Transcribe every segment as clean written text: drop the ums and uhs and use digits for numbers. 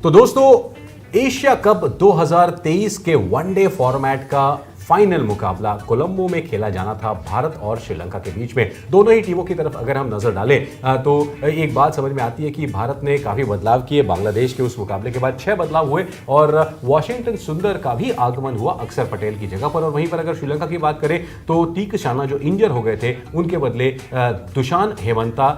तो दोस्तों, Asia cup 2023 के वनडे फॉर्मेट का फाइनल मुकाबला कोलंबो में खेला जाना था भारत और श्रीलंका के बीच में। दोनों ही टीमों की तरफ अगर हम नजर डालें तो एक बात समझ में आती है कि भारत ने काफी बदलाव किए। बांग्लादेश के उस मुकाबले के बाद 6 बदलाव हुए और वाशिंगटन सुंदर का भी आगमन हुआ अक्षर पटेल की जगह पर। और वहीं पर अगर श्रीलंका की बात करें तो तीक शाना जो इंजर हो गए थे उनके बदले दुशान हेमंता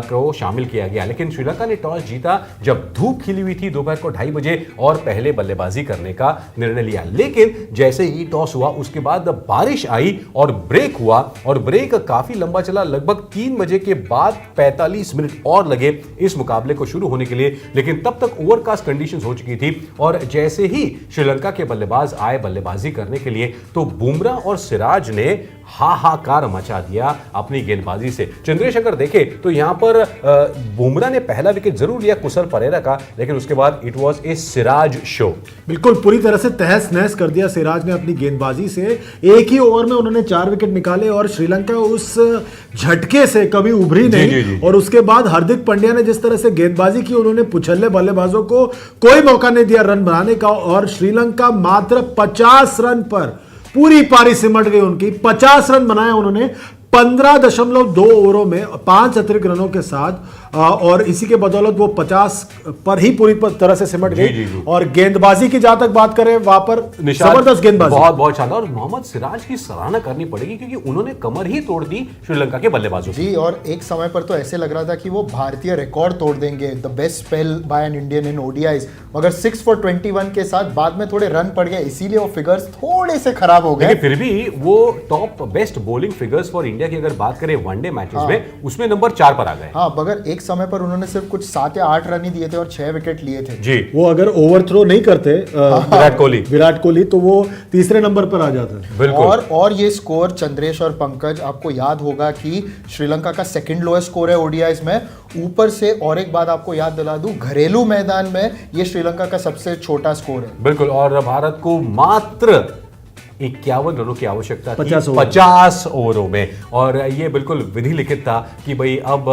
को शामिल किया गया। लेकिन श्रीलंका ने टॉस जीता जब धूप खिली हुई थी दोपहर को 2:30 बजे और पहले बल्लेबाजी करने का निर्णय लिया। लेकिन जैसे ही टॉस हुआ उसके बाद बारिश आई और ब्रेक हुआ और ब्रेक काफी लंबा चला। लगभग 3 बजे के बाद 45 मिनट और लगे इस मुकाबले को शुरू होने के लिए। लेकिन तब तक ओवरकास्ट कंडीशंस हो चुकी थी और जैसे ही श्रीलंका के बल्लेबाज आए बल्लेबाजी करने के लिए तो बुमराह और सिराज ने हाहाकार मचा दिया अपनी गेंदबाजी से। चंद्रेश अगर देखे तो यहां पर बुमराह ने पहला विकेट जरूर लिया कुशल परेरा का, लेकिन उसके बाद it was a Siraj show. बिल्कुल पूरी तरह से तहस नहस कर दिया सिराज ने अपनी गेंदबाजी से। एक ही ओवर में उन्होंने 4 विकेट निकाले और श्रीलंका उस झटके से कभी उभरी नहीं। जी। और उसके बाद हार्दिक पांड्या ने जिस तरह से गेंदबाजी की, उन्होंने पुछल्ले बल्लेबाजों को कोई मौका नहीं दिया रन बनाने का और श्रीलंका मात्र 50 रन पर पूरी पारी सिमट गई उनकी। 50 रन बनाए उन्होंने 15.2 ओवरों में 5 अतिरिक्त रनों के साथ और इसी के बदौलत वो 50 पर ही पूरी तरह से सिमट गई। और गेंदबाजी की जहां तक बात करें वहां पर जबरदस्त गेंदबाजी, बहुत शानदार। और मोहम्मद सिराज की सराहना करनी पड़ेगी क्योंकि उन्होंने कमर ही तोड़ दी श्रीलंका के बल्लेबाजों जी। और एक समय पर तो ऐसे लग रहा था कि वो भारतीय रिकॉर्ड तोड़ देंगे, the best spell bye an Indian in ODIs, मगर 6 for 21 के साथ बाद में थोड़े रन पड़ गए, इसीलिए वो फिगर्स थोड़े से खराब हो गए। फिर भी वो top best bowling figures for India की अगर बात करें वनडे मैचेस में उसमें नंबर 4 पर आ गए। हाँ, मगर एक समय पर उन्होंने सिर्फ कुछ 7 या 8 रन ही दिए थे और 6 विकेट लिए थे जी। वो अगर ओवर थ्रो नहीं करते विराट कोहली तो वो तीसरे नंबर पर आ जाता। बिल्कुल। और ये स्कोर चंद्रेश और पंकज, आपको याद होगा कि श्रीलंका का सेकंड लोएस्ट स्कोर है ओडीआईज में। ऊपर से और एक बात आपको याद दिला दूं, घरेलू मैदान में ये श्रीलंका का सबसे छोटा स्कोर है। बिल्कुल। और भारत को मात्र 51 रनों की आवश्यकता थी 50 ओवरों में और ये बिल्कुल विधि लिखित था कि भाई अब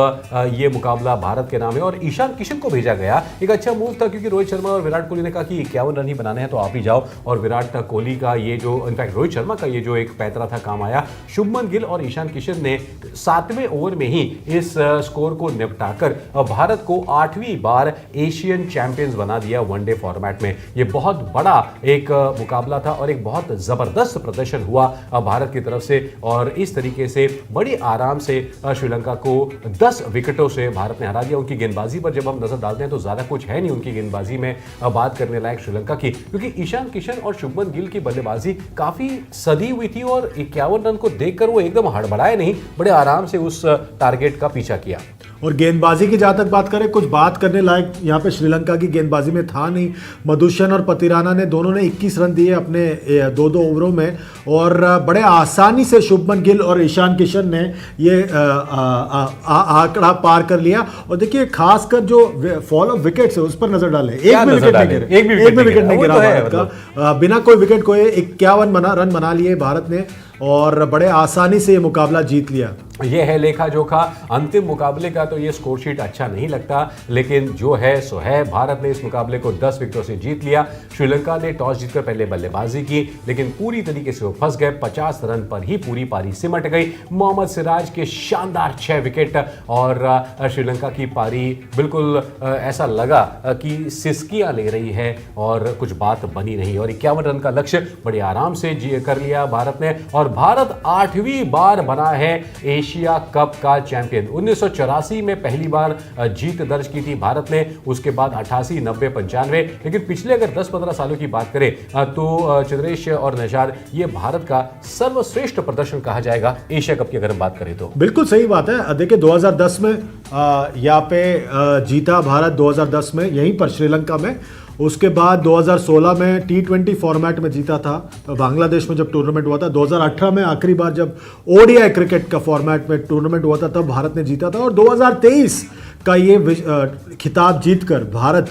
ये मुकाबला भारत के नाम है। और ईशान किशन को भेजा गया, एक अच्छा मूव था क्योंकि रोहित शर्मा और विराट कोहली ने कहा कि 51 रन ही बनाने हैं तो आप ही जाओ। और विराट कोहली का ये जो, इनफैक्ट रोहित शर्मा का ये जो एक पैतरा था काम आया। शुभमन गिल और ईशान किशन ने 7वें ओवर में ही इस स्कोर को निपटाकर भारत को 8वीं बार एशियन चैंपियंस बना दिया वनडे फॉर्मेट में। ये बहुत बड़ा एक मुकाबला था और एक बहुत जबरदस्त प्रदर्शन हुआ भारत की तरफ से और इस तरीके से बड़ी आराम से श्रीलंका को 10 विकेटों से भारत ने हरा दिया। उनकी गेंदबाजी पर जब हम नजर डालते हैं तो ज्यादा कुछ है नहीं उनकी गेंदबाजी में बात करने लायक श्रीलंका की, क्योंकि ईशान किशन और शुभमन गिल की बल्लेबाजी काफी सदी हुई थी और 51 रन को देखकर वो एकदम हड़बड़ाए नहीं, बड़े आराम से उस टारगेट का पीछा किया। और गेंदबाजी की जहां तक बात करें, कुछ बात करने लायक यहां पे श्रीलंका की गेंदबाजी में था नहीं। मधुशन और पतिराना ने दोनों ने 21 रन दिए अपने 2-2 ओवरों में और बड़े आसानी से शुभमन गिल और ईशान किशन ने ये आंकड़ा पार कर लिया। और देखिए खासकर जो फॉल ऑफ विकेट्स है उस पर नजर डालें, एक भी विकेट नहीं गिरा भारत का, बिना कोई विकेट खोए 51 रन बना लिए भारत ने और बड़े आसानी से ये मुकाबला जीत लिया। ये है लेखा जोखा अंतिम मुकाबले का, तो ये स्कोर शीट अच्छा नहीं लगता, लेकिन जो है सो है। भारत ने इस मुकाबले को 10 विकेटों से जीत लिया। श्रीलंका ने टॉस जीतकर पहले बल्लेबाजी की लेकिन पूरी तरीके से वो फंस गए। 50 रन पर ही पूरी पारी सिमट गई। मोहम्मद सिराज के शानदार 6 विकेट और श्रीलंका की पारी बिल्कुल ऐसा लगा कि सिसकियां ले रही है और कुछ बात बनी नहीं। और 51 रन का लक्ष्य बड़े आराम से कर लिया भारत ने और भारत 8वीं बार बना है एशिया कप का चैंपियन। 1984 में पहली बार जीत दर्ज की थी भारत ने, उसके बाद 88, 90, 95, लेकिन पिछले अगर 10-15 सालों की बात करें तो चंद्रेश और नजार ये भारत का सर्वश्रेष्ठ प्रदर्शन कहा जाएगा एशिया कप की अगर हम बात करें तो। बिल्कुल सही बात है। देखिए 2010 में यहाँ पे जीता भारत, 2010 में यहीं पर श्रीलंका में। उसके बाद 2016 में T20 फॉर्मेट में जीता था बांग्लादेश में जब टूर्नामेंट हुआ था। 2018 में आखिरी बार जब ओडीआई क्रिकेट का फॉर्मेट में टूर्नामेंट हुआ था तब भारत ने जीता था। और 2023 का ये खिताब जीतकर भारत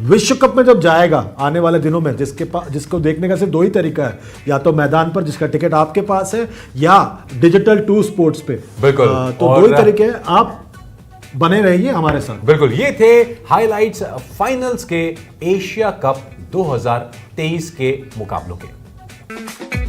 विश्व कप में जब जाएगा आने वाले दिनों में, जिसको देखने का सिर्फ 2 ही तरीका है, या तो मैदान पर जिसका टिकट आपके पास है या डिजिटल 2 स्पोर्ट्स पे। बिल्कुल। तो 2 ही तरीके हैं। आप बने रहिए हमारे साथ। बिल्कुल, ये थे हाइलाइट्स फाइनल्स के एशिया कप 2023 के मुकाबलों के।